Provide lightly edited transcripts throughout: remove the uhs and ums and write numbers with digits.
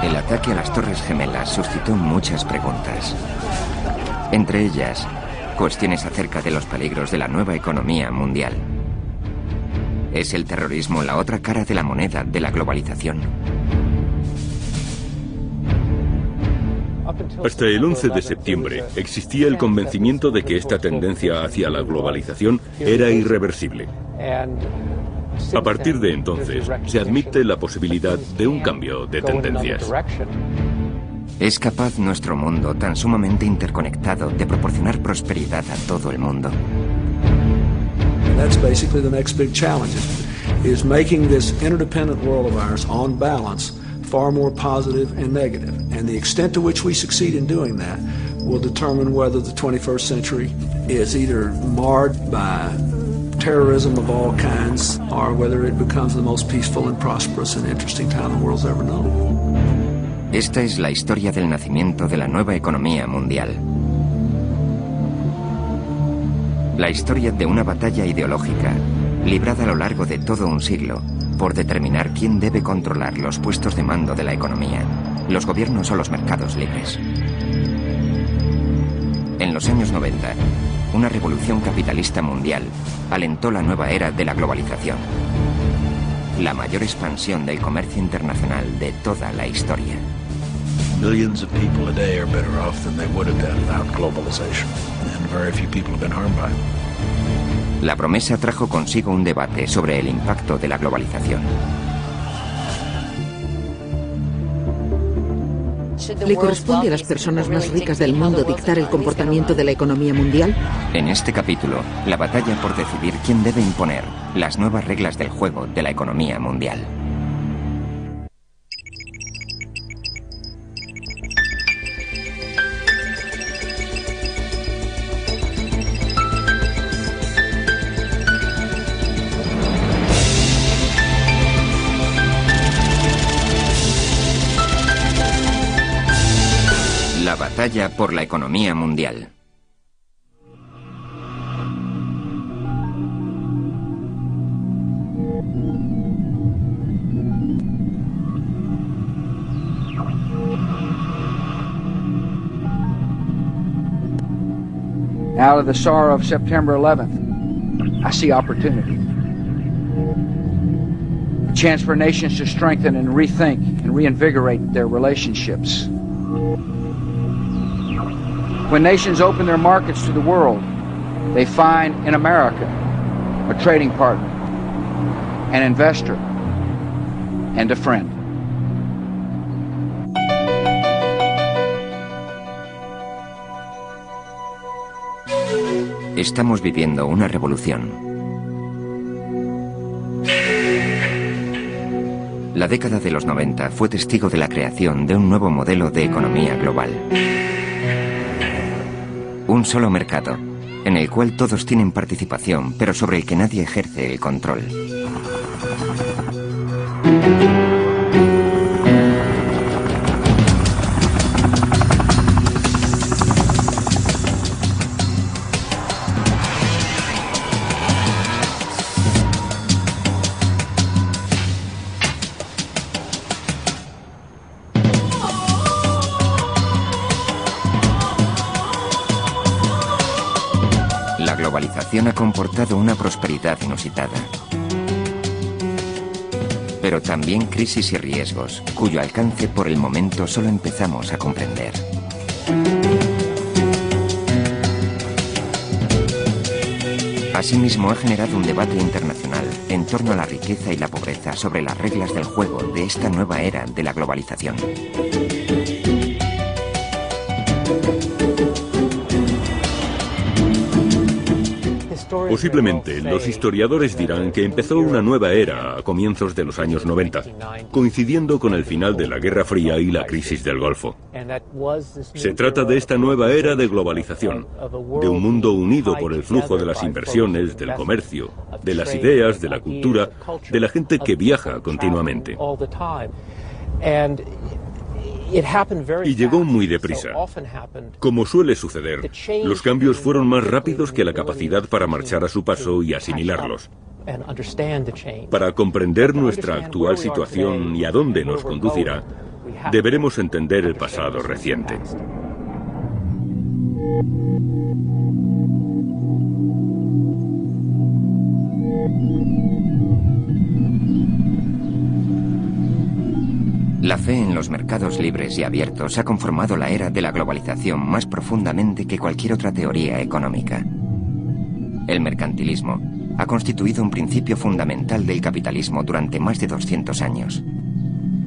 El ataque a las Torres Gemelas suscitó muchas preguntas. Entre ellas, cuestiones acerca de los peligros de la nueva economía mundial. ¿Es el terrorismo la otra cara de la moneda de la globalización? Hasta el 11 de septiembre existía el convencimiento de que esta tendencia hacia la globalización era irreversible. A partir de entonces, se admite la posibilidad de un cambio de tendencias. ¿Es capaz nuestro mundo tan sumamente interconectado de proporcionar prosperidad a todo el mundo? That's basically the next big challenge is making this interdependent world of ours on balance far more positive and negative. And the extent to which we succeed in doing that will determine whether the 21st century is either marred by terrorism of all kinds or whether it becomes the most peaceful and prosperous and interesting time the world's ever known. Esta es la historia del nacimiento de la nueva economía mundial. La historia de una batalla ideológica librada a lo largo de todo un siglo por determinar quién debe controlar los puestos de mando de la economía, los gobiernos o los mercados libres. En los años 90, una revolución capitalista mundial alentó la nueva era de la globalización, la mayor expansión del comercio internacional de toda la historia. Millions of people a day are better off than they would have been without globalization, and very few people have been harmed by it. La promesa trajo consigo un debate sobre el impacto de la globalización. ¿Le corresponde a las personas más ricas del mundo dictar el comportamiento de la economía mundial? En este capítulo, la batalla por decidir quién debe imponer las nuevas reglas del juego de la economía mundial. La batalla por la economía mundial. Out of the sorrow of September 11th, I see opportunity. A chance for nations to strengthen and rethink and reinvigorate their relationships. When nations open their markets to the world, they find in America a trading partner, an investor, and a friend. Estamos viviendo una revolución. La década de los 90 fue testigo de la creación de un nuevo modelo de economía global. Un solo mercado, en el cual todos tienen participación, pero sobre el que nadie ejerce el control. La globalización ha comportado una prosperidad inusitada, pero también crisis y riesgos, cuyo alcance por el momento solo empezamos a comprender. Asimismo, ha generado un debate internacional en torno a la riqueza y la pobreza sobre las reglas del juego de esta nueva era de la globalización. Posiblemente los historiadores dirán que empezó una nueva era a comienzos de los años 90, coincidiendo con el final de la Guerra Fría y la crisis del Golfo. Se trata de esta nueva era de globalización, de un mundo unido por el flujo de las inversiones, del comercio, de las ideas, de la cultura, de la gente que viaja continuamente. Y llegó muy deprisa. Como suele suceder, los cambios fueron más rápidos que la capacidad para marchar a su paso y asimilarlos. Para comprender nuestra actual situación y a dónde nos conducirá, deberemos entender el pasado reciente. La fe en los mercados libres y abiertos ha conformado la era de la globalización más profundamente que cualquier otra teoría económica. El mercantilismo ha constituido un principio fundamental del capitalismo durante más de 200 años.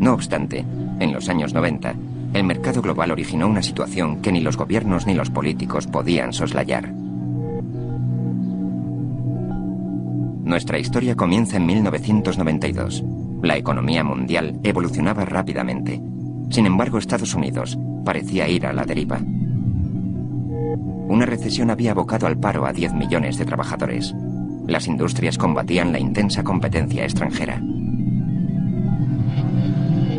No obstante, en los años 90, el mercado global originó una situación que ni los gobiernos ni los políticos podían soslayar. Nuestra historia comienza en 1992. La economía mundial evolucionaba rápidamente. Sin embargo, Estados Unidos parecía ir a la deriva. Una recesión había abocado al paro a 10 millones de trabajadores. Las industrias combatían la intensa competencia extranjera.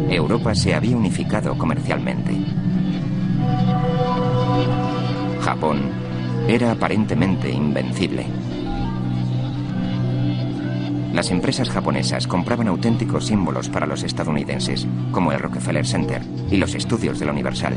Europa se había unificado comercialmente. Japón era aparentemente invencible. Las empresas japonesas compraban auténticos símbolos para los estadounidenses, como el Rockefeller Center y los estudios de la Universal.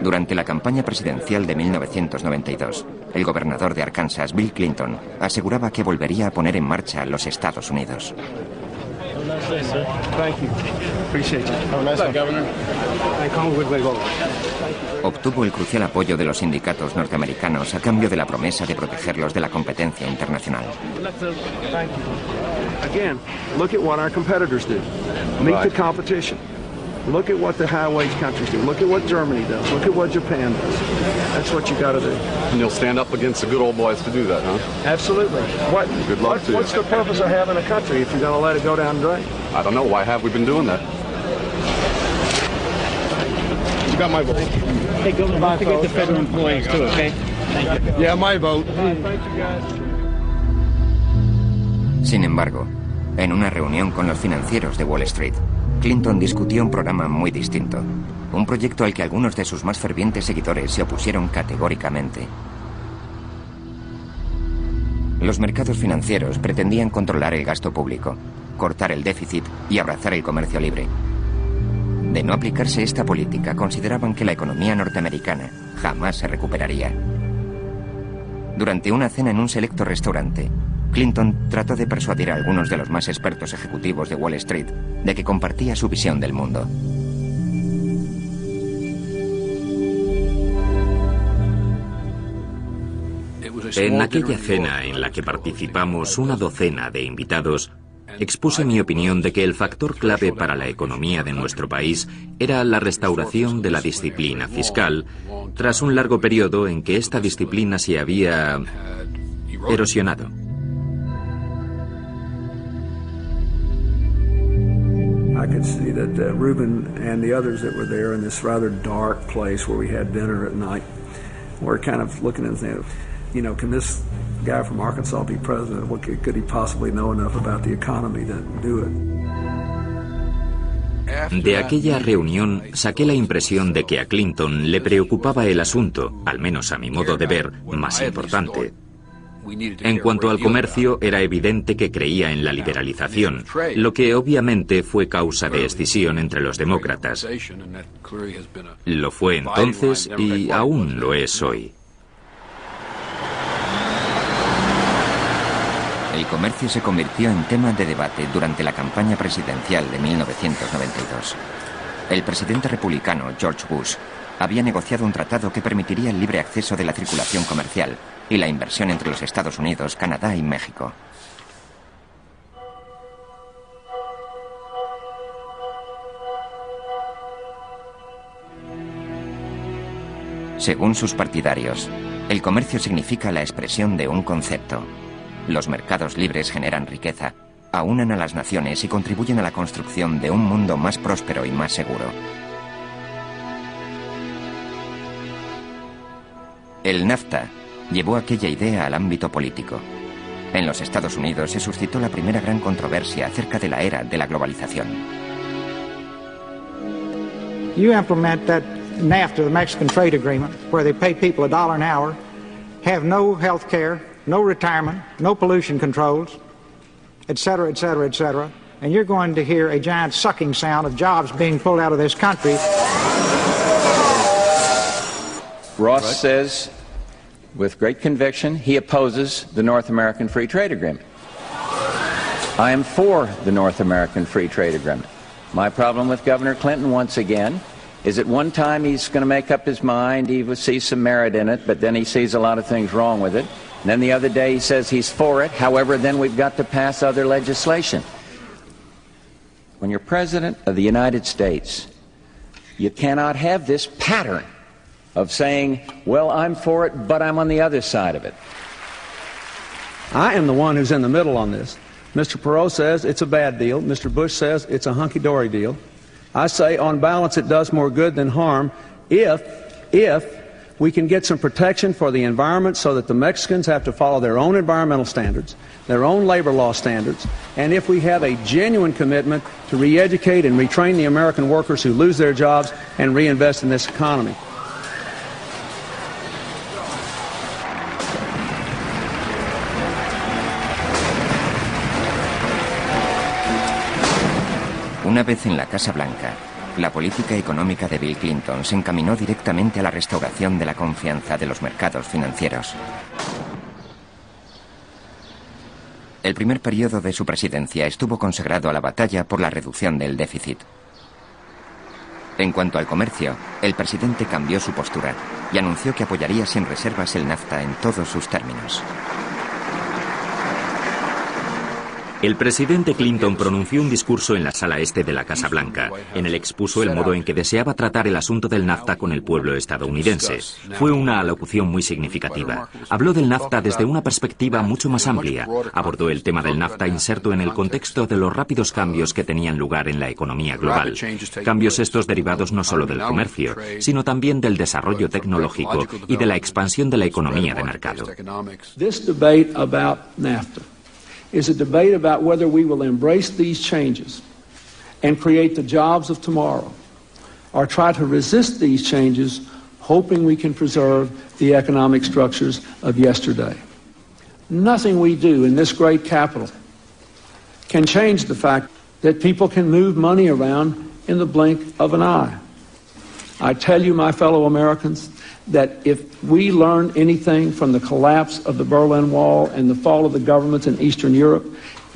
Durante la campaña presidencial de 1992, el gobernador de Arkansas, Bill Clinton, aseguraba que volvería a poner en marcha los Estados Unidos. Obtuvo el crucial apoyo de los sindicatos norteamericanos a cambio de la promesa de protegerlos de la competencia internacional. Again, look at what our competitors do. Meet the competition. Look at what the high-wage countries do. Look at what Germany does. Look at what Japan does. That's what you got to do. And you'll stand up against the good old boys to do that, huh? Absolutely. Good luck to you. What's the purpose of having a country if you're going to let it go down the drain? I don't know. Why have we been doing that? You got my vote. Hey, Governor, don't forget the federal employees too, okay? Thank you. Yeah, my vote. Sin embargo, en una reunión con los financieros de Wall Street, Clinton discutió un programa muy distinto, un proyecto al que algunos de sus más fervientes seguidores se opusieron categóricamente. Los mercados financieros pretendían controlar el gasto público, cortar el déficit y abrazar el comercio libre. De no aplicarse esta política, consideraban que la economía norteamericana jamás se recuperaría. Durante una cena en un selecto restaurante, Clinton trató de persuadir a algunos de los más expertos ejecutivos de Wall Street de que compartía su visión del mundo. En aquella cena en la que participamos una docena de invitados, expuse mi opinión de que el factor clave para la economía de nuestro país era la restauración de la disciplina fiscal, tras un largo periodo en que esta disciplina se había erosionado. I could see that Reuben and the others that were there in this rather dark place where we had dinner at night were kind of looking and saying, you know, can this guy from Arkansas be president? What could he possibly know enough about the economy to do it? De aquella reunión saqué la impresión de que a Clinton le preocupaba el asunto, al menos a mi modo de ver, más importante. En cuanto al comercio, era evidente que creía en la liberalización, lo que obviamente fue causa de escisión entre los demócratas. Lo fue entonces y aún lo es hoy. El comercio se convirtió en tema de debate durante la campaña presidencial de 1992. El presidente republicano George Bush había negociado un tratado que permitiría el libre acceso de la circulación comercial y la inversión entre los Estados Unidos, Canadá y México. Según sus partidarios, el comercio significa la expresión de un concepto. Los mercados libres generan riqueza, aunan a las naciones y contribuyen a la construcción de un mundo más próspero y más seguro. El NAFTA llevó aquella idea al ámbito político. En los Estados Unidos se suscitó la primera gran controversia acerca de la era de la globalización. You implement that NAFTA, the Mexican Trade Agreement, where they pay people $1 an hour, have no health care, no retirement, no pollution controls, et cetera, et cetera, et cetera. And you're going to hear a giant sucking sound of jobs being pulled out of this country. Ross says, with great conviction, he opposes the North American Free Trade Agreement. I am for the North American Free Trade Agreement. My problem with Governor Clinton, once again, is at one time he's going to make up his mind, he sees some merit in it, but then he sees a lot of things wrong with it. And then the other day he says he's for it, however, then we've got to pass other legislation. When you're President of the United States, you cannot have this pattern of saying, well, I'm for it, but I'm on the other side of it. I am the one who's in the middle on this. Mr. Perot says it's a bad deal. Mr. Bush says it's a hunky-dory deal. I say, on balance, it does more good than harm if we can get some protection for the environment so that the Mexicans have to follow their own environmental standards, their own labor law standards, and if we have a genuine commitment to re-educate and retrain the American workers who lose their jobs and reinvest in this economy. Una vez en la Casa Blanca, la política económica de Bill Clinton se encaminó directamente a la restauración de la confianza de los mercados financieros. El primer periodo de su presidencia estuvo consagrado a la batalla por la reducción del déficit. En cuanto al comercio, el presidente cambió su postura y anunció que apoyaría sin reservas el NAFTA en todos sus términos. El presidente Clinton pronunció un discurso en la sala este de la Casa Blanca. En el expuso el modo en que deseaba tratar el asunto del NAFTA con el pueblo estadounidense. Fue una alocución muy significativa. Habló del NAFTA desde una perspectiva mucho más amplia. Abordó el tema del NAFTA inserto en el contexto de los rápidos cambios que tenían lugar en la economía global. Cambios estos derivados no solo del comercio, sino también del desarrollo tecnológico y de la expansión de la economía de mercado. Is a debate about whether we will embrace these changes and create the jobs of tomorrow, or try to resist these changes, hoping we can preserve the economic structures of yesterday. Nothing we do in this great capital can change the fact that people can move money around in the blink of an eye. I tell you, my fellow Americans, that if we learn anything from the collapse of the Berlin Wall and the fall of the governments in Eastern Europe,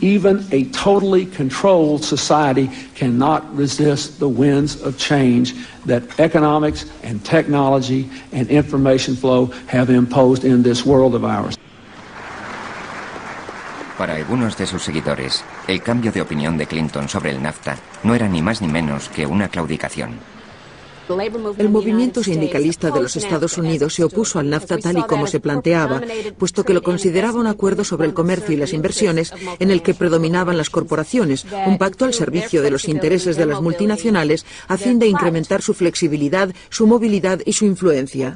even a totally controlled society cannot resist the winds of change that economics and technology and information flow have imposed in this world of ours. Para algunos de sus seguidores, el cambio de opinión de Clinton sobre el NAFTA no era ni más ni menos que una claudicación. El movimiento sindicalista de los Estados Unidos se opuso al NAFTA tal y como se planteaba, puesto que lo consideraba un acuerdo sobre el comercio y las inversiones en el que predominaban las corporaciones, un pacto al servicio de los intereses de las multinacionales a fin de incrementar su flexibilidad, su movilidad y su influencia.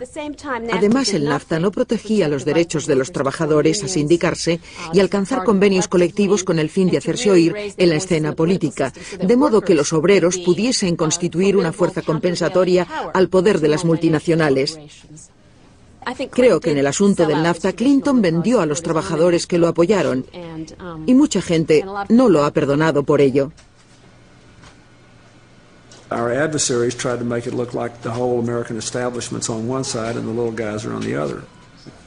Además, el NAFTA no protegía los derechos de los trabajadores a sindicarse y alcanzar convenios colectivos con el fin de hacerse oír en la escena política, de modo que los obreros pudiesen constituir una fuerza compensatoria al poder de las multinacionales. Creo que en el asunto del NAFTA Clinton vendió a los trabajadores que lo apoyaron y mucha gente no lo ha perdonado por ello. Our adversaries tried to make it look like the whole American establishment's on one side and the little guys are on the other.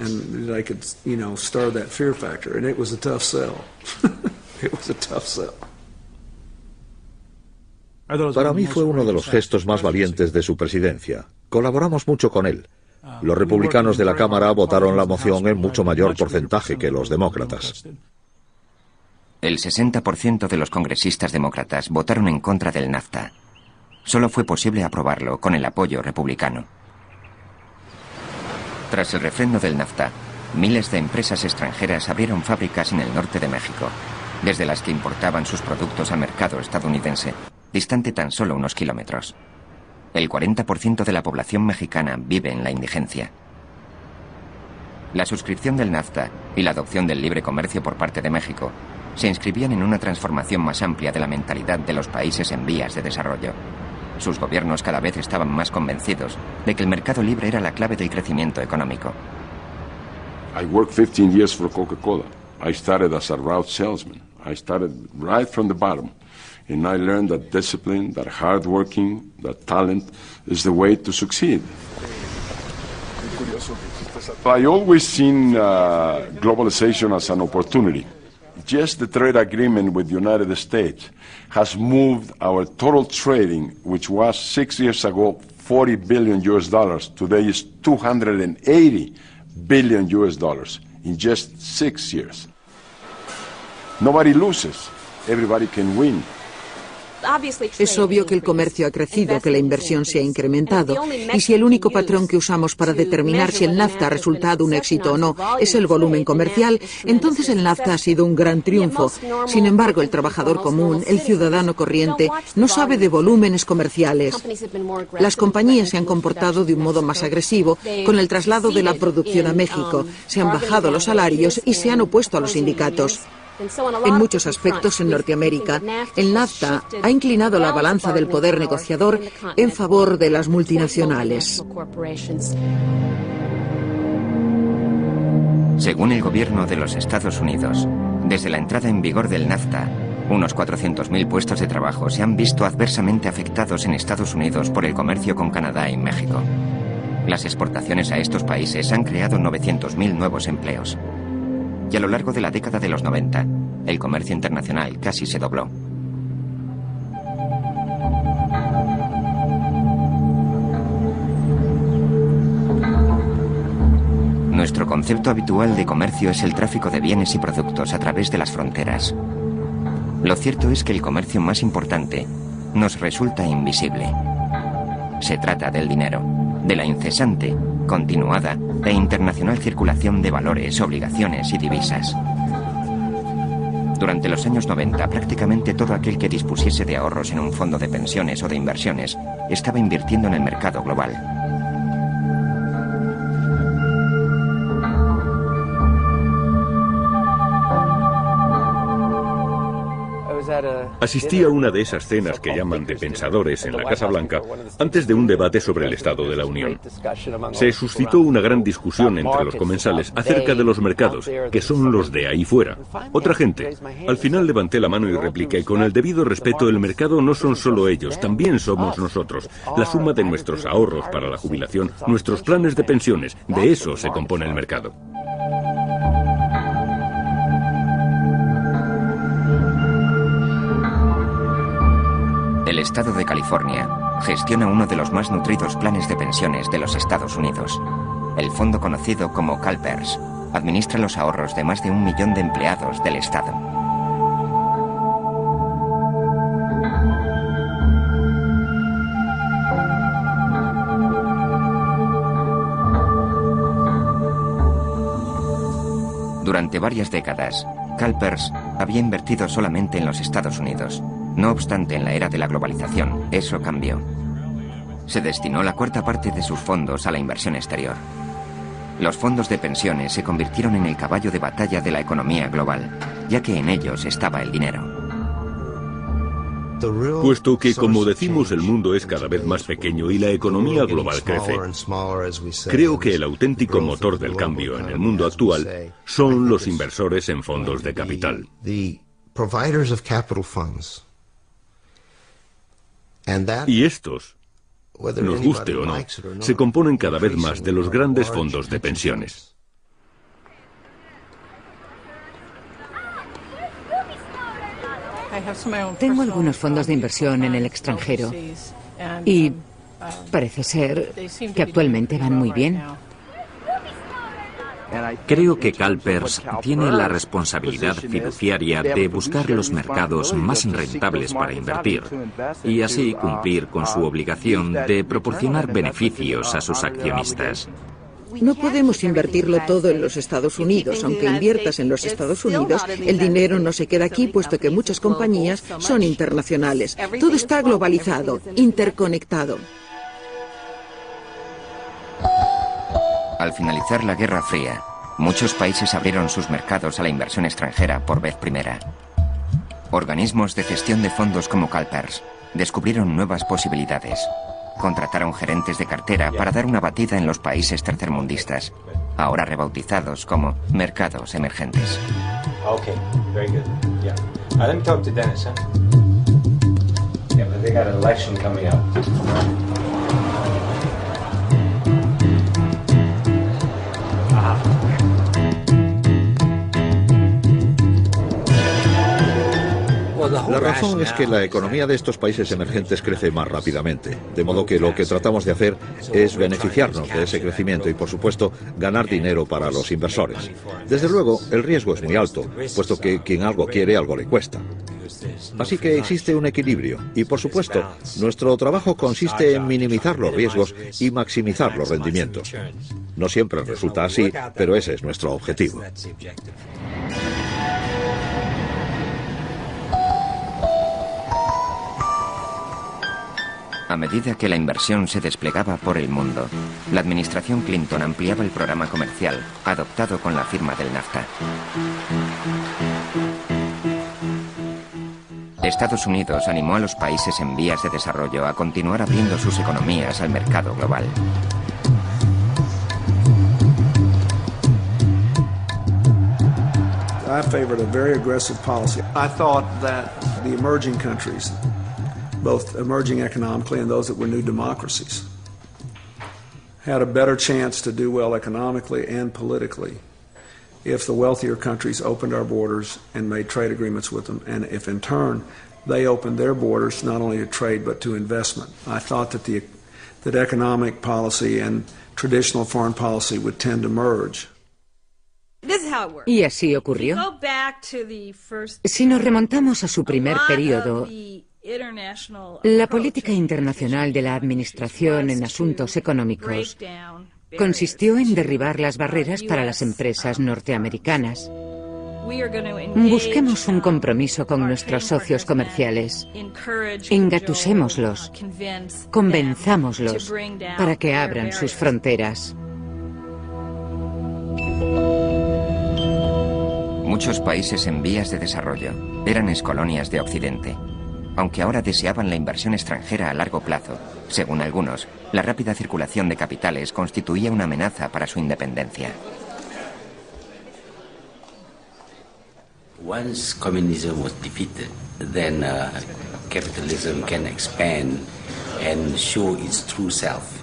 And they could, stir that fear factor. And it was a tough sell. It was a tough sell. Para mí fue uno de los gestos más valientes de su presidencia. Colaboramos mucho con él. Los republicanos de la Cámara votaron la moción en mucho mayor porcentaje que los demócratas. El 60% de los congresistas demócratas votaron en contra del NAFTA. Solo fue posible aprobarlo con el apoyo republicano. Tras el refrendo del NAFTA, miles de empresas extranjeras abrieron fábricas en el norte de México, desde las que importaban sus productos al mercado estadounidense, distante tan solo unos kilómetros. El 40% de la población mexicana vive en la indigencia. La suscripción del NAFTA y la adopción del libre comercio por parte de México se inscribían en una transformación más amplia de la mentalidad de los países en vías de desarrollo. Sus gobiernos cada vez estaban más convencidos de que el mercado libre era la clave del crecimiento económico. I worked 15 years for Coca-Cola. I started as a route salesman. I started right from the bottom. And I learned that discipline, that hard working, that talent is the way to succeed. I always seen globalization as an opportunity. Just the trade agreement with the United States has moved our total trading, which was 6 years ago $40 billion US. Today is $280 billion US in just 6 years. Nobody loses. Everybody can win. Es obvio que el comercio ha crecido, que la inversión se ha incrementado, y si el único patrón que usamos para determinar si el NAFTA ha resultado un éxito o no es el volumen comercial, entonces el NAFTA ha sido un gran triunfo. Sin embargo, el trabajador común, el ciudadano corriente, no sabe de volúmenes comerciales. Las compañías se han comportado de un modo más agresivo con el traslado de la producción a México, se han bajado los salarios y se han opuesto a los sindicatos. En muchos aspectos en Norteamérica, el NAFTA ha inclinado la balanza del poder negociador en favor de las multinacionales. Según el gobierno de los Estados Unidos, desde la entrada en vigor del NAFTA, unos 400.000 puestos de trabajo se han visto adversamente afectados en Estados Unidos por el comercio con Canadá y México. Las exportaciones a estos países han creado 900.000 nuevos empleos. Y a lo largo de la década de los 90, el comercio internacional casi se dobló. Nuestro concepto habitual de comercio es el tráfico de bienes y productos a través de las fronteras. Lo cierto es que el comercio más importante nos resulta invisible. Se trata del dinero, de la incesante, continuada e internacional circulación de valores, obligaciones y divisas. Durante los años 90, prácticamente todo aquel que dispusiese de ahorros en un fondo de pensiones o de inversiones estaba invirtiendo en el mercado global. Asistí a una de esas cenas que llaman de pensadores en la Casa Blanca antes de un debate sobre el Estado de la Unión. Se suscitó una gran discusión entre los comensales acerca de los mercados, que son los de ahí fuera. Otra gente. Al final levanté la mano y repliqué: con el debido respeto, el mercado no son solo ellos, también somos nosotros. La suma de nuestros ahorros para la jubilación, nuestros planes de pensiones, de eso se compone el mercado. El estado de California gestiona uno de los más nutridos planes de pensiones de los Estados Unidos. El fondo conocido como CalPERS administra los ahorros de más de 1 millón de empleados del estado. Durante varias décadas, CalPERS había invertido solamente en los Estados Unidos. No obstante, en la era de la globalización, eso cambió. Se destinó la cuarta parte de sus fondos a la inversión exterior. Los fondos de pensiones se convirtieron en el caballo de batalla de la economía global, ya que en ellos estaba el dinero. Puesto que, como decimos, el mundo es cada vez más pequeño y la economía global crece, creo que el auténtico motor del cambio en el mundo actual son los inversores en fondos de capital. Y estos, nos guste o no, se componen cada vez más de los grandes fondos de pensiones. Tengo algunos fondos de inversión en el extranjero y parece ser que actualmente van muy bien. Creo que CalPERS tiene la responsabilidad fiduciaria de buscar los mercados más rentables para invertir y así cumplir con su obligación de proporcionar beneficios a sus accionistas. No podemos invertirlo todo en los Estados Unidos. Aunque inviertas en los Estados Unidos, el dinero no se queda aquí, puesto que muchas compañías son internacionales. Todo está globalizado, interconectado. Al finalizar la Guerra Fría, muchos países abrieron sus mercados a la inversión extranjera por vez primera. Organismos de gestión de fondos como CalPERS descubrieron nuevas posibilidades. Contrataron gerentes de cartera para dar una batida en los países tercermundistas, ahora rebautizados como mercados emergentes. Okay, very good. Yeah. Let me talk to Dennis, huh? Yeah, but they got an election coming up. La razón es que la economía de estos países emergentes crece más rápidamente, de modo que lo que tratamos de hacer es beneficiarnos de ese crecimiento y, por supuesto, ganar dinero para los inversores. Desde luego, el riesgo es muy alto, puesto que quien algo quiere, algo le cuesta. Así que existe un equilibrio y, por supuesto, nuestro trabajo consiste en minimizar los riesgos y maximizar los rendimientos. No siempre resulta así, pero ese es nuestro objetivo. A medida que la inversión se desplegaba por el mundo, la administración Clinton ampliaba el programa comercial adoptado con la firma del NAFTA. Estados Unidos animó a los países en vías de desarrollo a continuar abriendo sus economías al mercado global. I favored a very aggressive policy. I thought that the emerging countries, both emerging economically and those that were new democracies, had a better chance to do well economically and politically if the wealthier countries opened our borders and made trade agreements with them, and if in turn they opened their borders not only to trade but to investment. I thought that economic policy and traditional foreign policy would tend to merge. Y así ocurrió. Si nos remontamos a su primer periodo, la política internacional de la Administración en asuntos económicos consistió en derribar las barreras para las empresas norteamericanas. Busquemos un compromiso con nuestros socios comerciales. Engatusémoslos, convenzámoslos para que abran sus fronteras. Muchos países en vías de desarrollo eran excolonias de Occidente. Aunque ahora deseaban la inversión extranjera a largo plazo, según algunos, la rápida circulación de capitales constituía una amenaza para su independencia. Once communism was defeated, then capitalism can expand and show its true self.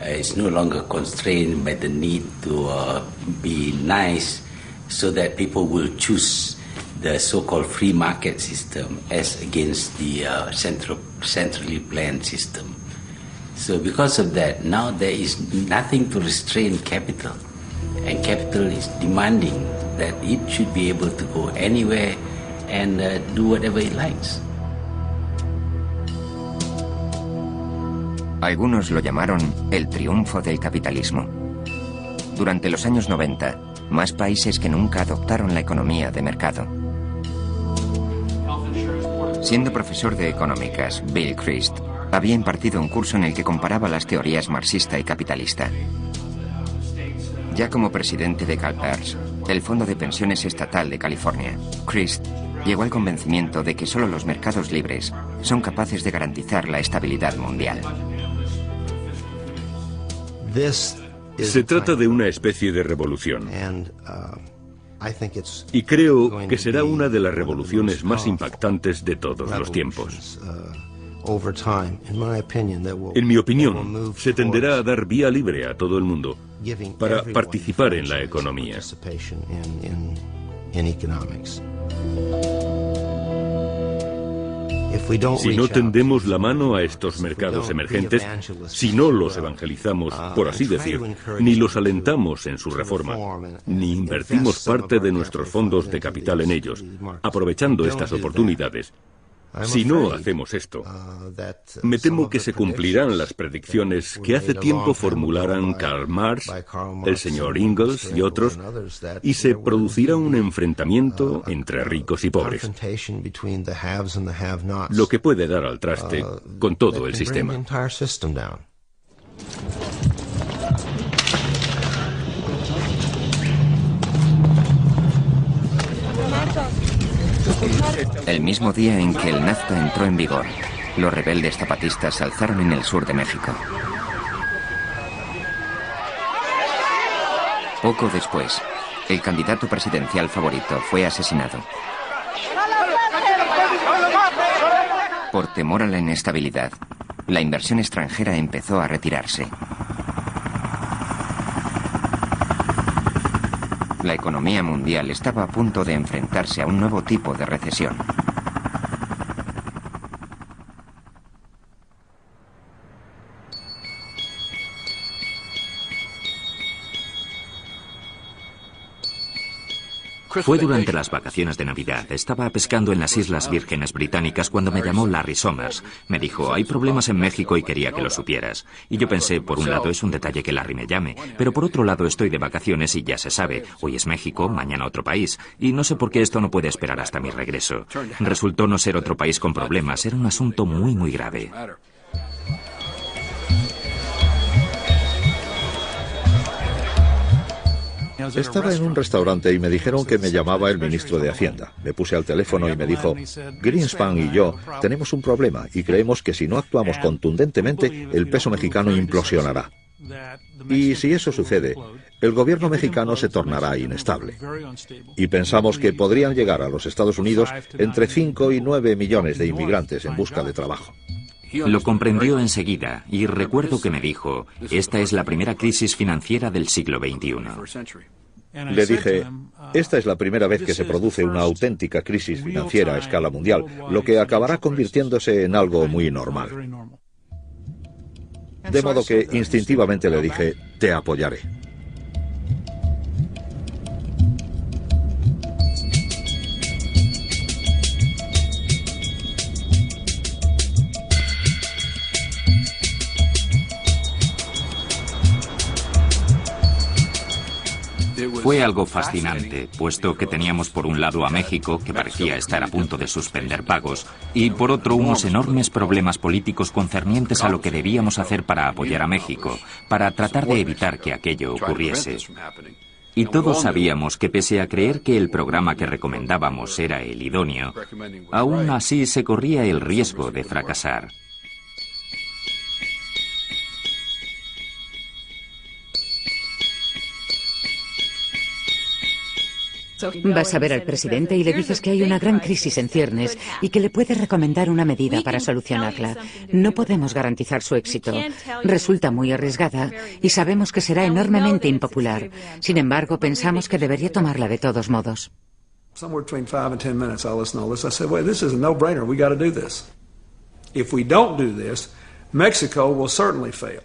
It's no longer constrained by the need to be nice, so that people will choose the so-called free market system as against the centrally planned system. So because of that, now there is nothing to restrain capital, and capital is demanding that it should be able to go anywhere and do whatever it likes. Algunos lo llamaron el triunfo del capitalismo. Durante los años 90, más países que nunca adoptaron la economía de mercado. Siendo profesor de económicas, Bill Christ había impartido un curso en el que comparaba las teorías marxista y capitalista. Ya como presidente de CalPERS, el Fondo de Pensiones Estatal de California, Christ llegó al convencimiento de que solo los mercados libres son capaces de garantizar la estabilidad mundial. Se trata de una especie de revolución. Y creo que será una de las revoluciones más impactantes de todos los tiempos. En mi opinión, se tenderá a dar vía libre a todo el mundo para participar en la economía. Si no tendemos la mano a estos mercados emergentes, si no los evangelizamos, por así decir, ni los alentamos en su reforma, ni invertimos parte de nuestros fondos de capital en ellos, aprovechando estas oportunidades, si no hacemos esto, me temo que se cumplirán las predicciones que hace tiempo formularan Karl Marx, el señor Engels y otros, y se producirá un enfrentamiento entre ricos y pobres, lo que puede dar al traste con todo el sistema. El mismo día en que el NAFTA entró en vigor, los rebeldes zapatistas se alzaron en el sur de México. Poco después, el candidato presidencial favorito fue asesinado. Por temor a la inestabilidad, la inversión extranjera empezó a retirarse. La economía mundial estaba a punto de enfrentarse a un nuevo tipo de recesión. Fue durante las vacaciones de Navidad. Estaba pescando en las Islas Vírgenes Británicas cuando me llamó Larry Summers. Me dijo, hay problemas en México y quería que lo supieras. Y yo pensé, por un lado es un detalle que Larry me llame, pero por otro lado estoy de vacaciones y ya se sabe, hoy es México, mañana otro país. Y no sé por qué esto no puede esperar hasta mi regreso. Resultó no ser otro país con problemas, era un asunto muy grave. Estaba en un restaurante y me dijeron que me llamaba el ministro de Hacienda. Me puse al teléfono y me dijo, Greenspan y yo tenemos un problema y creemos que si no actuamos contundentemente, el peso mexicano implosionará. Y si eso sucede, el gobierno mexicano se tornará inestable. Y pensamos que podrían llegar a los Estados Unidos entre 5 y 9 millones de inmigrantes en busca de trabajo. Lo comprendió enseguida y recuerdo que me dijo, esta es la primera crisis financiera del siglo XXI. Le dije, esta es la primera vez que se produce una auténtica crisis financiera a escala mundial, lo que acabará convirtiéndose en algo muy normal. De modo que instintivamente le dije, te apoyaré. Fue algo fascinante, puesto que teníamos por un lado a México, que parecía estar a punto de suspender pagos, y por otro unos enormes problemas políticos concernientes a lo que debíamos hacer para apoyar a México, para tratar de evitar que aquello ocurriese. Y todos sabíamos que pese a creer que el programa que recomendábamos era el idóneo, aún así se corría el riesgo de fracasar. Vas a ver al presidente y le dices que hay una gran crisis en ciernes y que le puedes recomendar una medida para solucionarla. No podemos garantizar su éxito. Resulta muy arriesgada y sabemos que será enormemente impopular. Sin embargo, pensamos que debería tomarla de todos modos. Somewhere between 5 and 10 minutes, I'll listen to all this. I said, well, this is a no-brainer. We got to do this. If we don't do this, Mexico will certainly fail.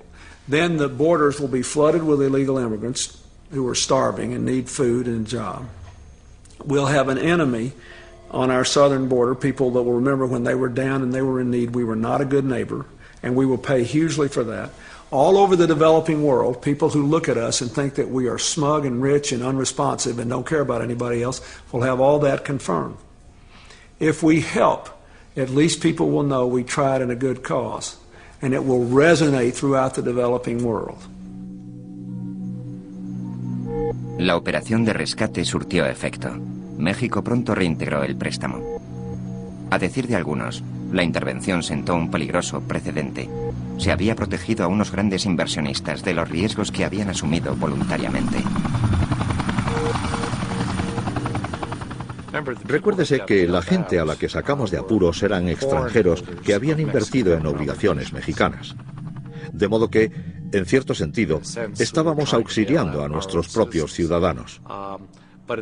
Then the borders will be flooded with illegal immigrants who are starving and need food and a job. We'll have an enemy on our southern border, people that will remember when they were down and they were in need, we were not a good neighbor, and we will pay hugely for that. All over the developing world, people who look at us and think that we are smug and rich and unresponsive and don't care about anybody else will have all that confirmed. If we help, at least people will know we tried in a good cause, and it will resonate throughout the developing world. La operación de rescate surtió efecto. México pronto reintegró el préstamo. A decir de algunos, la intervención sentó un peligroso precedente. Se había protegido a unos grandes inversionistas de los riesgos que habían asumido voluntariamente. Recuérdese que la gente a la que sacamos de apuros eran extranjeros que habían invertido en obligaciones mexicanas. De modo que, en cierto sentido, estábamos auxiliando a nuestros propios ciudadanos.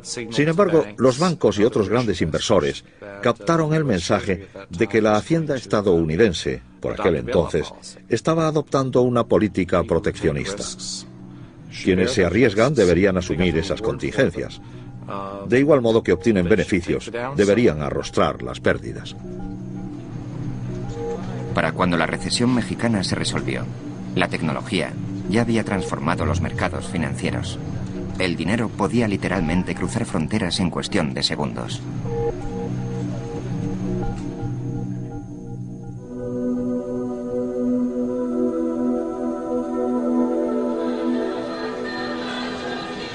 Sin embargo, los bancos y otros grandes inversores captaron el mensaje de que la Hacienda estadounidense, por aquel entonces, estaba adoptando una política proteccionista. Quienes se arriesgan deberían asumir esas contingencias. De igual modo que obtienen beneficios, deberían arrostrar las pérdidas. Para cuando la recesión mexicana se resolvió, la tecnología ya había transformado los mercados financieros. El dinero podía literalmente cruzar fronteras en cuestión de segundos.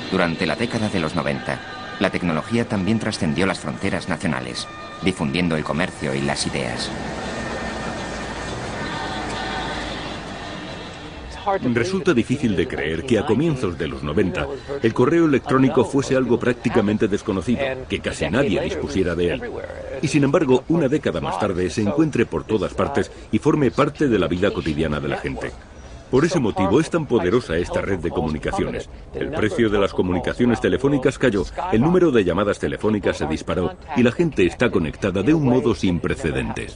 Durante la década de los 90, la tecnología también trascendió las fronteras nacionales, difundiendo el comercio y las ideas. Resulta difícil de creer que a comienzos de los 90 el correo electrónico fuese algo prácticamente desconocido, que casi nadie dispusiera de él. Y sin embargo, una década más tarde se encuentre por todas partes y forme parte de la vida cotidiana de la gente. Por ese motivo es tan poderosa esta red de comunicaciones. El precio de las comunicaciones telefónicas cayó, el número de llamadas telefónicas se disparó y la gente está conectada de un modo sin precedentes.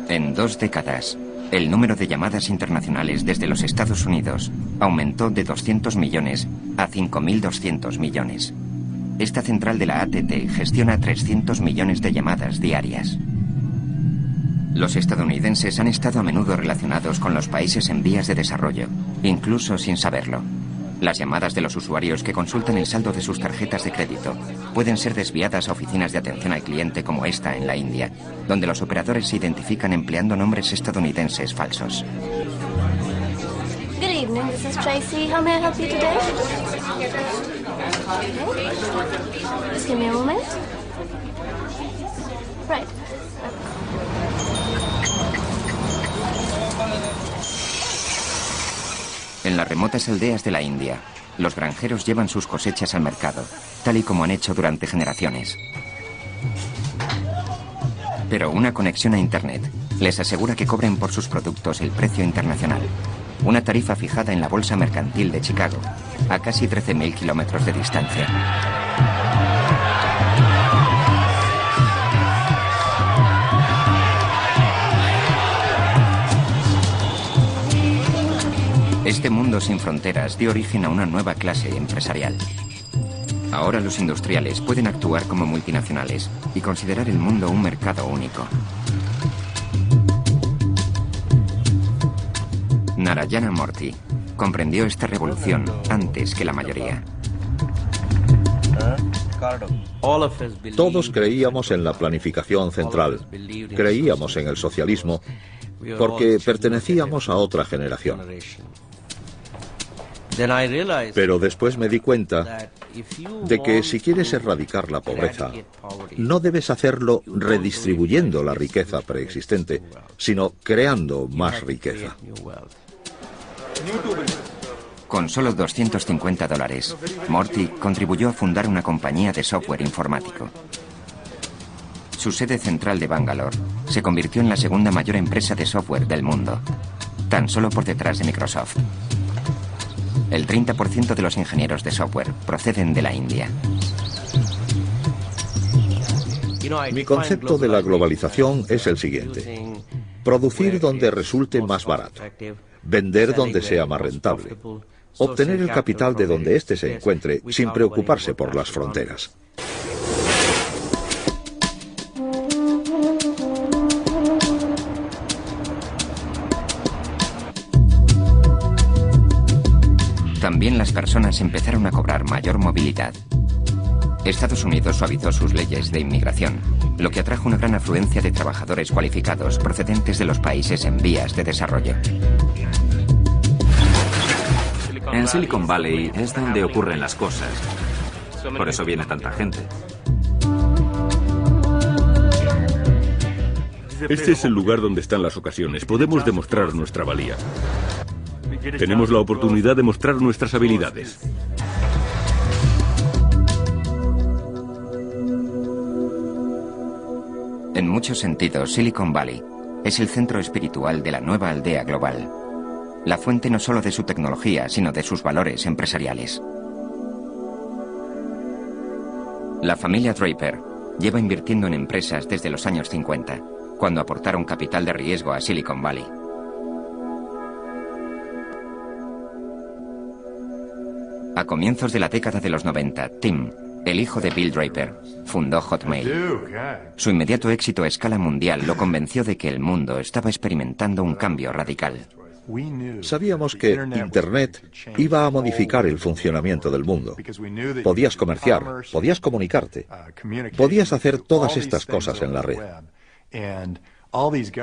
En 2 décadas, el número de llamadas internacionales desde los Estados Unidos aumentó de 200 millones a 5.200 millones. Esta central de la AT&T gestiona 300 millones de llamadas diarias. Los estadounidenses han estado a menudo relacionados con los países en vías de desarrollo, incluso sin saberlo. Las llamadas de los usuarios que consultan el saldo de sus tarjetas de crédito pueden ser desviadas a oficinas de atención al cliente como esta en la India, donde los operadores se identifican empleando nombres estadounidenses falsos. Good evening, this is Tracy. How may I help you today? Just give me a moment. Right. En las remotas aldeas de la India, los granjeros llevan sus cosechas al mercado, tal y como han hecho durante generaciones. Pero una conexión a Internet les asegura que cobren por sus productos el precio internacional, una tarifa fijada en la Bolsa Mercantil de Chicago, a casi 13.000 kilómetros de distancia. Este mundo sin fronteras dio origen a una nueva clase empresarial. Ahora los industriales pueden actuar como multinacionales y considerar el mundo un mercado único. Narayana Murthy comprendió esta revolución antes que la mayoría. Todos creíamos en la planificación central, creíamos en el socialismo, porque pertenecíamos a otra generación. Pero después me di cuenta de que si quieres erradicar la pobreza, no debes hacerlo redistribuyendo la riqueza preexistente, sino creando más riqueza. Con solo $250, Murthy contribuyó a fundar una compañía de software informático. Su sede central de Bangalore se convirtió en la segunda mayor empresa de software del mundo, tan solo por detrás de Microsoft. El 30% de los ingenieros de software proceden de la India. Mi concepto de la globalización es el siguiente: producir donde resulte más barato, vender donde sea más rentable, obtener el capital de donde éste se encuentre sin preocuparse por las fronteras. También las personas empezaron a cobrar mayor movilidad. Estados Unidos suavizó sus leyes de inmigración, lo que atrajo una gran afluencia de trabajadores cualificados procedentes de los países en vías de desarrollo. En Silicon Valley es donde ocurren las cosas. Por eso viene tanta gente. Este es el lugar donde están las ocasiones. Podemos demostrar nuestra valía. Tenemos la oportunidad de mostrar nuestras habilidades. En muchos sentidos, Silicon Valley es el centro espiritual de la nueva aldea global. La fuente no solo de su tecnología, sino de sus valores empresariales. La familia Draper lleva invirtiendo en empresas desde los años 50, cuando aportaron capital de riesgo a Silicon Valley. A comienzos de la década de los 90, Tim, el hijo de Bill Draper, fundó Hotmail. Su inmediato éxito a escala mundial lo convenció de que el mundo estaba experimentando un cambio radical. Sabíamos que Internet iba a modificar el funcionamiento del mundo. Podías comerciar, podías comunicarte, podías hacer todas estas cosas en la red.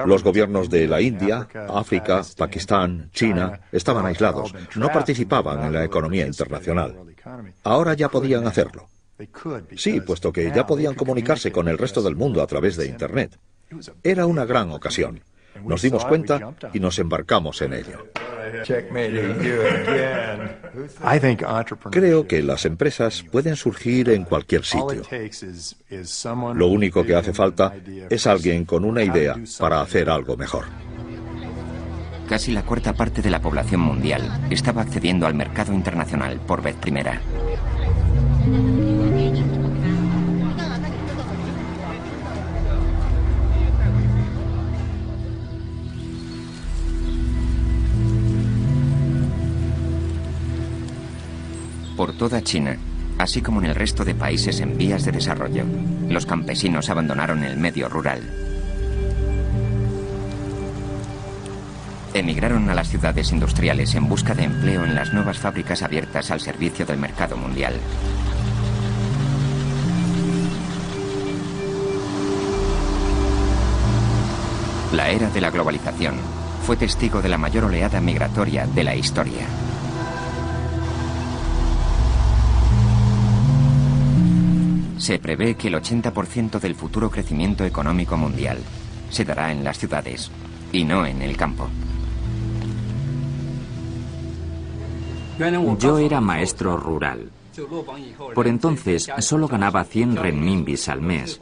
Los gobiernos de la India, África, Pakistán, China estaban aislados, no participaban en la economía internacional. Ahora ya podían hacerlo. Sí, puesto que ya podían comunicarse con el resto del mundo a través de Internet. Era una gran ocasión. Nos dimos cuenta y nos embarcamos en ello. Creo que las empresas pueden surgir en cualquier sitio. Lo único que hace falta es alguien con una idea para hacer algo mejor. Casi la cuarta parte de la población mundial estaba accediendo al mercado internacional por vez primera. Por toda China, así como en el resto de países en vías de desarrollo, los campesinos abandonaron el medio rural. Emigraron a las ciudades industriales en busca de empleo en las nuevas fábricas abiertas al servicio del mercado mundial. La era de la globalización fue testigo de la mayor oleada migratoria de la historia. Se prevé que el 80% del futuro crecimiento económico mundial se dará en las ciudades y no en el campo. Yo era maestro rural. Por entonces solo ganaba 100 renminbis al mes.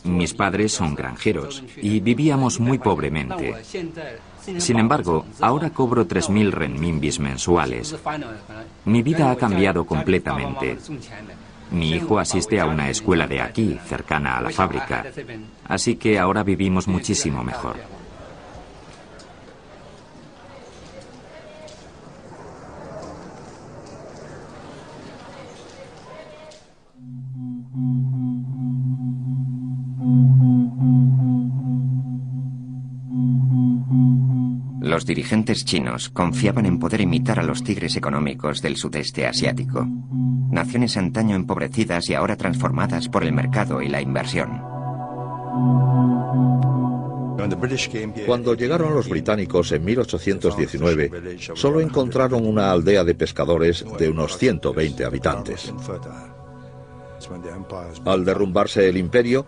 Mis padres son granjeros y vivíamos muy pobremente. Sin embargo, ahora cobro 3.000 renminbis mensuales. Mi vida ha cambiado completamente. Mi hijo asiste a una escuela de aquí, cercana a la fábrica. Así que ahora vivimos muchísimo mejor. Los dirigentes chinos confiaban en poder imitar a los tigres económicos del sudeste asiático, naciones antaño empobrecidas y ahora transformadas por el mercado y la inversión. Cuando llegaron los británicos en 1819, solo encontraron una aldea de pescadores de unos 120 habitantes. Al derrumbarse el imperio,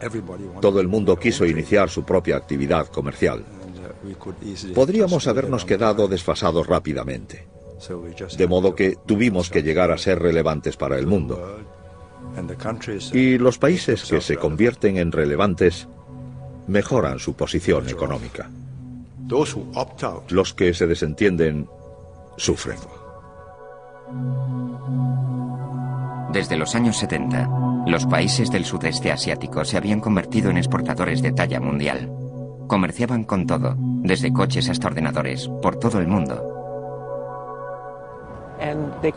todo el mundo quiso iniciar su propia actividad comercial. Podríamos habernos quedado desfasados rápidamente, de modo que tuvimos que llegar a ser relevantes para el mundo. Y los países que se convierten en relevantes mejoran su posición económica. Los que se desentienden sufren. Desde los años 70, los países del sudeste asiático se habían convertido en exportadores de talla mundial. Comerciaban con todo, desde coches hasta ordenadores, por todo el mundo.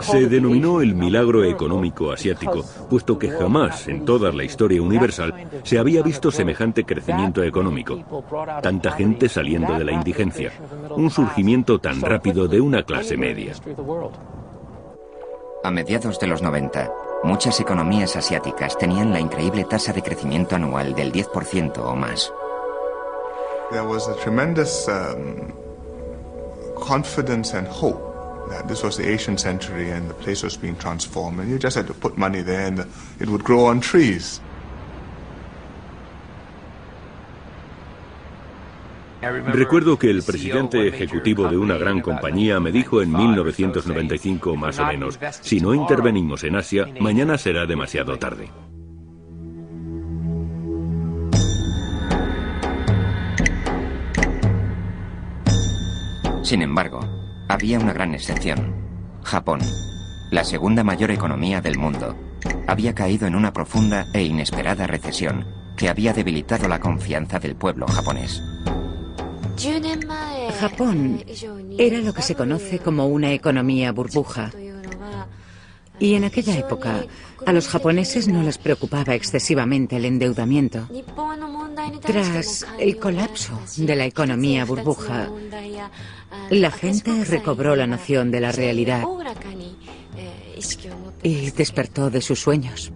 Se denominó el milagro económico asiático, puesto que jamás en toda la historia universal se había visto semejante crecimiento económico. Tanta gente saliendo de la indigencia, un surgimiento tan rápido de una clase media. A mediados de los 90, muchas economías asiáticas tenían la increíble tasa de crecimiento anual del 10% o más. There was a tremendous confidence and hope that this was the Asian century and the place was being transformed, and you just had to put money there and it would grow on trees. Recuerdo que el presidente ejecutivo de una gran compañía me dijo en 1995 más o menos, si no intervenimos en Asia, mañana será demasiado tarde. Sin embargo, había una gran excepción. Japón, la segunda mayor economía del mundo, había caído en una profunda e inesperada recesión que había debilitado la confianza del pueblo japonés. Japón era lo que se conoce como una economía burbuja. Y en aquella época, a los japoneses no les preocupaba excesivamente el endeudamiento. Tras el colapso de la economía burbuja, la gente recobró la noción de la realidad y despertó de sus sueños.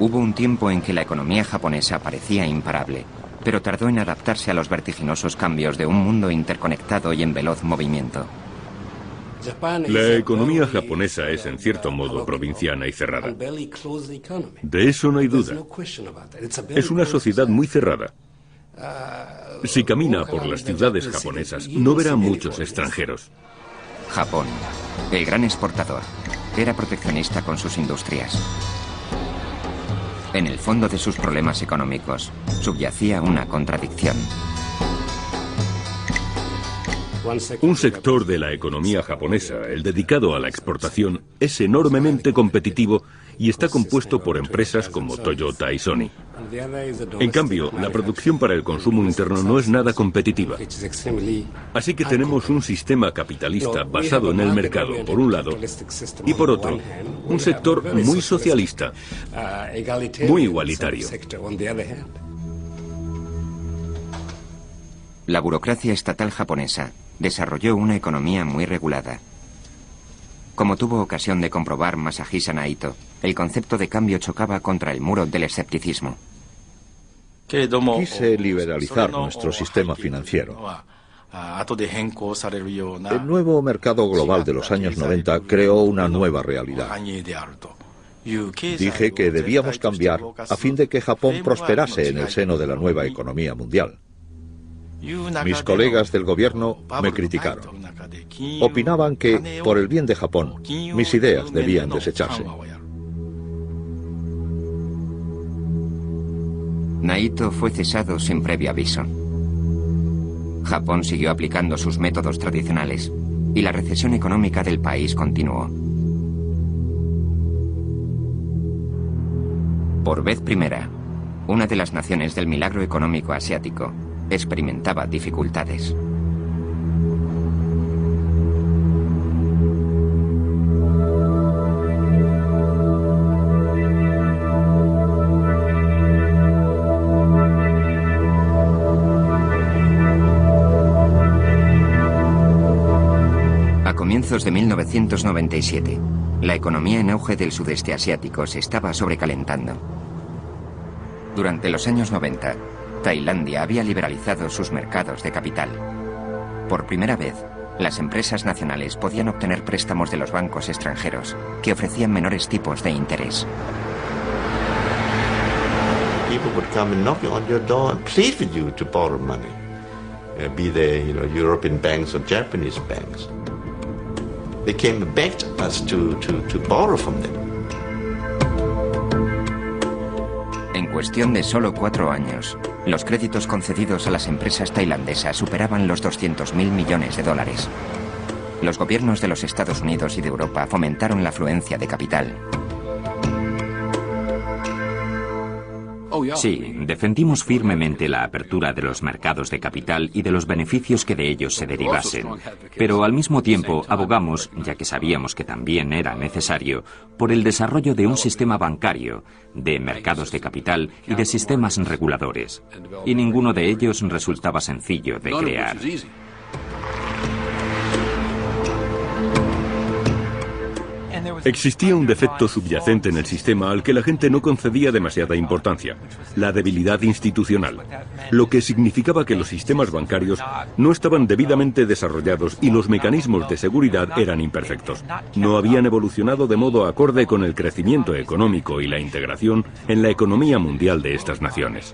Hubo un tiempo en que la economía japonesa parecía imparable, pero tardó en adaptarse a los vertiginosos cambios de un mundo interconectado y en veloz movimiento. La economía japonesa es en cierto modo provinciana y cerrada. De eso no hay duda. Es una sociedad muy cerrada. Si camina por las ciudades japonesas, no verá muchos extranjeros. Japón, el gran exportador, era proteccionista con sus industrias. En el fondo de sus problemas económicos subyacía una contradicción. Un sector de la economía japonesa, el dedicado a la exportación, es enormemente competitivo y está compuesto por empresas como Toyota y Sony. En cambio, la producción para el consumo interno no es nada competitiva. Así que tenemos un sistema capitalista basado en el mercado, por un lado, y por otro, un sector muy socialista, muy igualitario. La burocracia estatal japonesa desarrolló una economía muy regulada. Como tuvo ocasión de comprobar Masahisa Naito, el concepto de cambio chocaba contra el muro del escepticismo. Quise liberalizar nuestro sistema financiero. El nuevo mercado global de los años 90 creó una nueva realidad. Dije que debíamos cambiar a fin de que Japón prosperase en el seno de la nueva economía mundial. Mis colegas del gobierno me criticaron. Opinaban que, por el bien de Japón, mis ideas debían desecharse. Naito fue cesado sin previo aviso. Japón siguió aplicando sus métodos tradicionales y la recesión económica del país continuó. Por vez primera, una de las naciones del milagro económico asiático experimentaba dificultades. A comienzos de 1997, la economía en auge del sudeste asiático se estaba sobrecalentando. Durante los años 90, Tailandia había liberalizado sus mercados de capital. Por primera vez, las empresas nacionales podían obtener préstamos de los bancos extranjeros, que ofrecían menores tipos de interés. People would come and knocking on your door and plead with you to borrow money, be they, European banks or Japanese banks. They came and begged us to borrow from them. En cuestión de solo 4 años, los créditos concedidos a las empresas tailandesas superaban los 200.000 millones de dólares. Los gobiernos de los Estados Unidos y de Europa fomentaron la afluencia de capital. Sí, defendimos firmemente la apertura de los mercados de capital y de los beneficios que de ellos se derivasen. Pero al mismo tiempo abogamos, ya que sabíamos que también era necesario, por el desarrollo de un sistema bancario, de mercados de capital y de sistemas reguladores. Y ninguno de ellos resultaba sencillo de crear. Existía un defecto subyacente en el sistema al que la gente no concedía demasiada importancia: la debilidad institucional, lo que significaba que los sistemas bancarios no estaban debidamente desarrollados y los mecanismos de seguridad eran imperfectos. No habían evolucionado de modo acorde con el crecimiento económico y la integración en la economía mundial de estas naciones.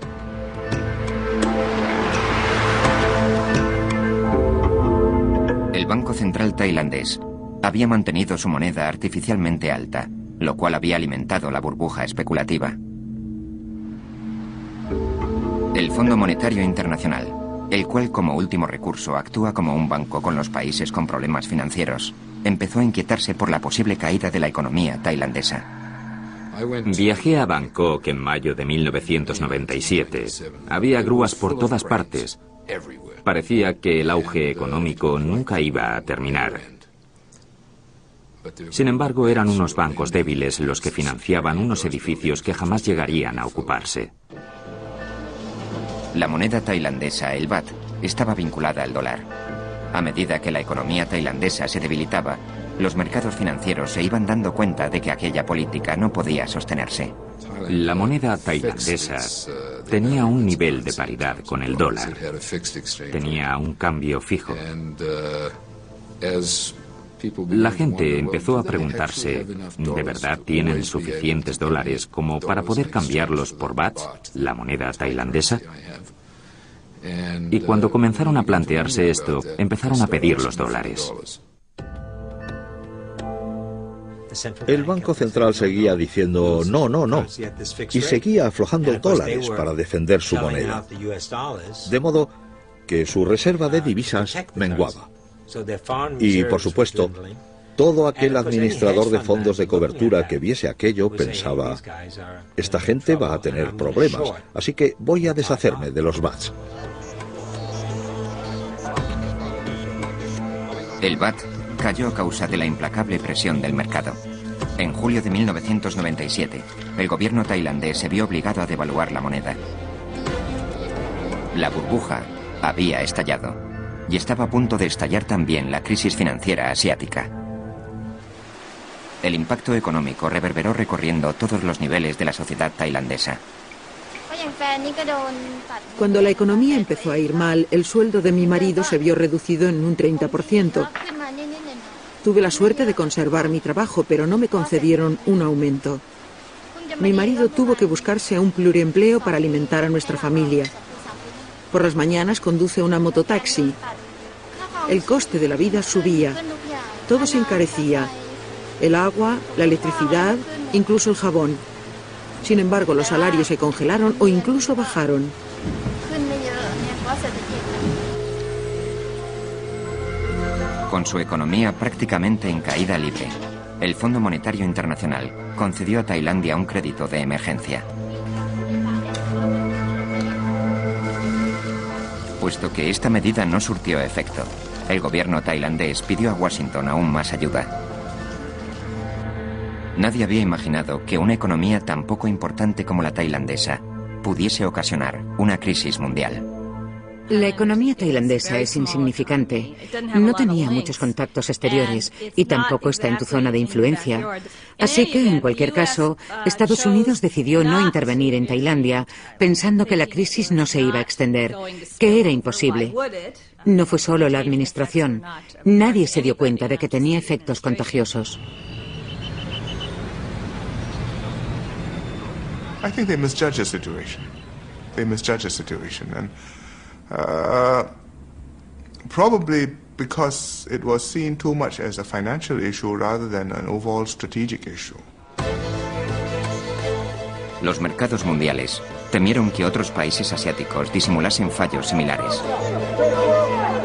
El Banco Central tailandés había mantenido su moneda artificialmente alta, lo cual había alimentado la burbuja especulativa. El Fondo Monetario Internacional, el cual como último recurso actúa como un banco con los países con problemas financieros, empezó a inquietarse por la posible caída de la economía tailandesa. Viajé a Bangkok en mayo de 1997. Había grúas por todas partes. Parecía que el auge económico nunca iba a terminar. Sin embargo, eran unos bancos débiles los que financiaban unos edificios que jamás llegarían a ocuparse. La moneda tailandesa, el baht, estaba vinculada al dólar. A medida que la economía tailandesa se debilitaba, los mercados financieros se iban dando cuenta de que aquella política no podía sostenerse. La moneda tailandesa tenía un nivel de paridad con el dólar. Tenía un cambio fijo. La gente empezó a preguntarse, ¿de verdad tienen suficientes dólares como para poder cambiarlos por bahts, la moneda tailandesa? Y cuando comenzaron a plantearse esto, empezaron a pedir los dólares. El Banco Central seguía diciendo no, no, no, y seguía aflojando dólares para defender su moneda, de modo que su reserva de divisas menguaba. Y, por supuesto, todo aquel administrador de fondos de cobertura que viese aquello pensaba, esta gente va a tener problemas, así que voy a deshacerme de los bahts. El baht cayó a causa de la implacable presión del mercado. En julio de 1997, el gobierno tailandés se vio obligado a devaluar la moneda. La burbuja había estallado y estaba a punto de estallar también la crisis financiera asiática. El impacto económico reverberó recorriendo todos los niveles de la sociedad tailandesa. Cuando la economía empezó a ir mal, el sueldo de mi marido se vio reducido en un 30%. Tuve la suerte de conservar mi trabajo, pero no me concedieron un aumento. Mi marido tuvo que buscarse un pluriempleo para alimentar a nuestra familia. Por las mañanas conduce una mototaxi. El coste de la vida subía. Todo se encarecía. El agua, la electricidad, incluso el jabón. Sin embargo, los salarios se congelaron o incluso bajaron. Con su economía prácticamente en caída libre, el Fondo Monetario Internacional concedió a Tailandia un crédito de emergencia. Puesto que esta medida no surtió efecto, el gobierno tailandés pidió a Washington aún más ayuda. Nadie había imaginado que una economía tan poco importante como la tailandesa pudiese ocasionar una crisis mundial. La economía tailandesa es insignificante. No tenía muchos contactos exteriores y tampoco está en tu zona de influencia. Así que, en cualquier caso, Estados Unidos decidió no intervenir en Tailandia pensando que la crisis no se iba a extender, que era imposible. No fue solo la administración. Nadie se dio cuenta de que tenía efectos contagiosos. I think they misjudged the situation. And probably because it was seen too much as a financial issue rather than an overall strategic issue. Los mercados mundiales temieron que otros países asiáticos disimulasen fallos similares.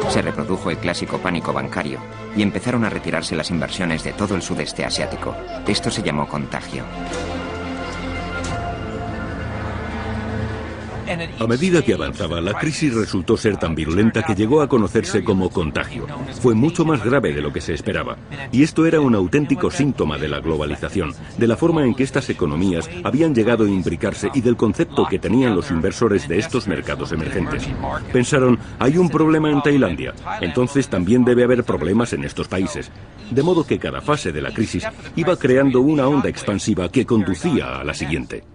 Se reprodujo el clásico pánico bancario y empezaron a retirarse las inversiones de todo el sudeste asiático. Esto se llamó contagio. A medida que avanzaba, la crisis resultó ser tan virulenta que llegó a conocerse como contagio. Fue mucho más grave de lo que se esperaba. Y esto era un auténtico síntoma de la globalización, de la forma en que estas economías habían llegado a imbricarse y del concepto que tenían los inversores de estos mercados emergentes. Pensaron, hay un problema en Tailandia, entonces también debe haber problemas en estos países. De modo que cada fase de la crisis iba creando una onda expansiva que conducía a la siguiente.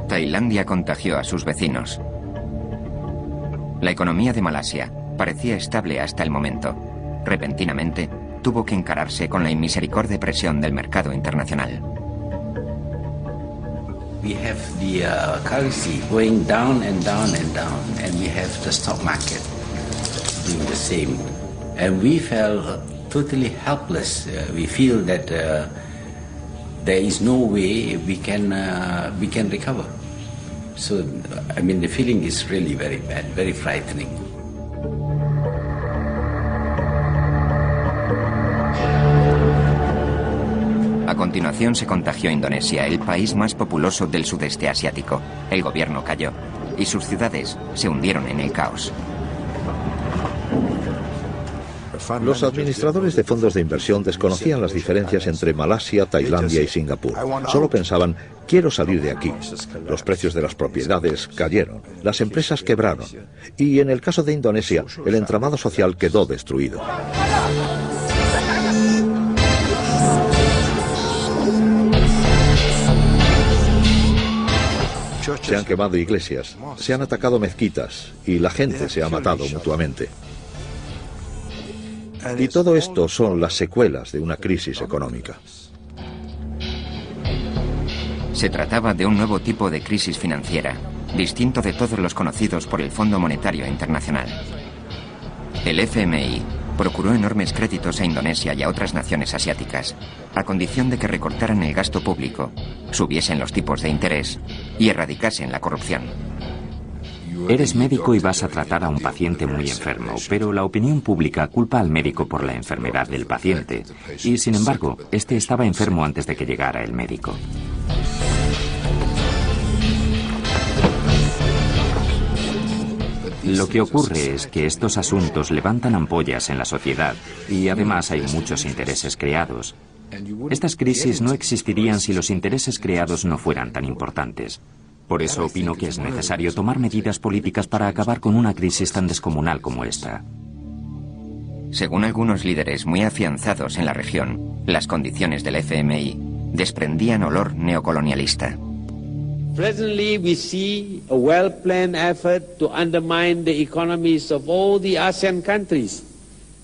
Tailandia contagió a sus vecinos. La economía de Malasia parecía estable hasta el momento. Repentinamente, tuvo que encararse con la inmisericordia presión del mercado internacional. We have the currency going down and down and down, and we have the stock market doing the same. And we felt totally helpless. We feel that there is no way we can recover. So, I mean, the feeling is really very bad, very frightening. A continuación se contagió Indonesia, el país más populoso del sudeste asiático. El gobierno cayó y sus ciudades se hundieron en el caos. Los administradores de fondos de inversión desconocían las diferencias entre Malasia, Tailandia y Singapur. Solo pensaban, quiero salir de aquí. Los precios de las propiedades cayeron, las empresas quebraron y en el caso de Indonesia, el entramado social quedó destruido. Se han quemado iglesias, se han atacado mezquitas y la gente se ha matado mutuamente. Y todo esto son las secuelas de una crisis económica. Se trataba de un nuevo tipo de crisis financiera, distinto de todos los conocidos por el Fondo Monetario Internacional. El FMI procuró enormes créditos a Indonesia y a otras naciones asiáticas, a condición de que recortaran el gasto público, subiesen los tipos de interés y erradicasen la corrupción. Eres médico y vas a tratar a un paciente muy enfermo, pero la opinión pública culpa al médico por la enfermedad del paciente. Y sin embargo, este estaba enfermo antes de que llegara el médico. Lo que ocurre es que estos asuntos levantan ampollas en la sociedad y además hay muchos intereses creados. Estas crisis no existirían si los intereses creados no fueran tan importantes. Por eso opino que es necesario tomar medidas políticas para acabar con una crisis tan descomunal como esta. Según algunos líderes muy afianzados en la región, las condiciones del FMI desprendían olor neocolonialista. Presently, we see a well-planned effort to undermine the economies of all the ASEAN countries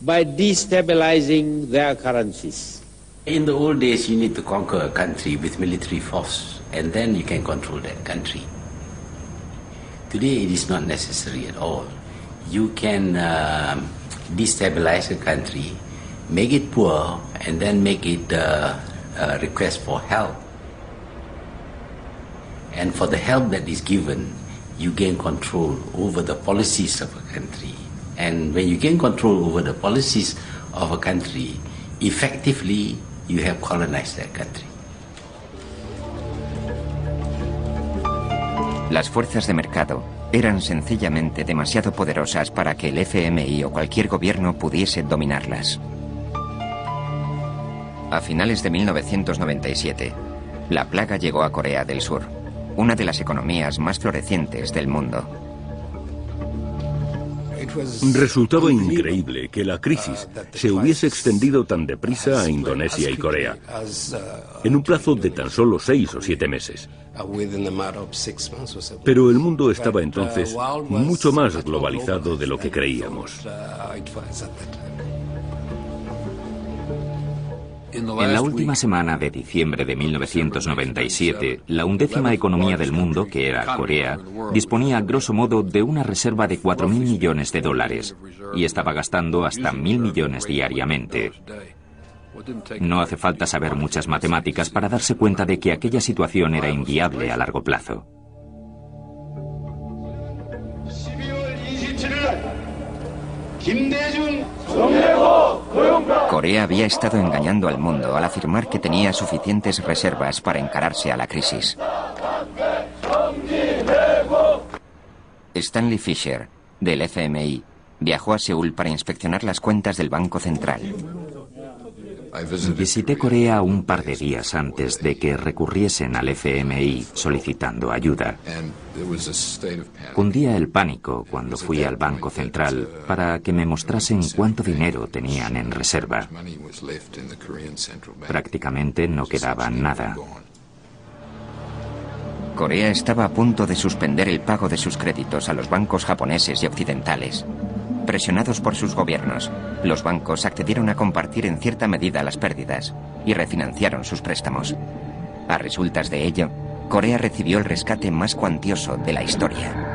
by destabilizing their currencies. In the old days, you need to conquer a country with military force, and then you can control that country. Today, it is not necessary at all. You can destabilize a country, make it poor, and then make it request for help. And for the help that is given, you gain control over the policies of a country. And when you gain control over the policies of a country, effectively, you have colonized that country. Las fuerzas de mercado eran sencillamente demasiado poderosas para que el FMI o cualquier gobierno pudiese dominarlas. A finales de 1997, la plaga llegó a Corea del Sur, una de las economías más florecientes del mundo. Resultaba increíble que la crisis se hubiese extendido tan deprisa a Indonesia y Corea, en un plazo de tan solo 6 o 7 meses. Pero el mundo estaba entonces mucho más globalizado de lo que creíamos. En la última semana de diciembre de 1997, la 11ª economía del mundo, que era Corea, disponía grosso modo de una reserva de 4.000 millones de dólares y estaba gastando hasta 1.000 millones diariamente. No hace falta saber muchas matemáticas para darse cuenta de que aquella situación era inviable a largo plazo. Corea había estado engañando al mundo al afirmar que tenía suficientes reservas para encararse a la crisis. Stanley Fischer, del FMI, viajó a Seúl para inspeccionar las cuentas del Banco Central. Visité Corea un par de días antes de que recurriesen al FMI solicitando ayuda. Cundía el pánico cuando fui al Banco Central para que me mostrasen cuánto dinero tenían en reserva. Prácticamente no quedaba nada. Corea estaba a punto de suspender el pago de sus créditos a los bancos japoneses y occidentales. Presionados por sus gobiernos, los bancos accedieron a compartir en cierta medida las pérdidas y refinanciaron sus préstamos. A resultas de ello, Corea recibió el rescate más cuantioso de la historia.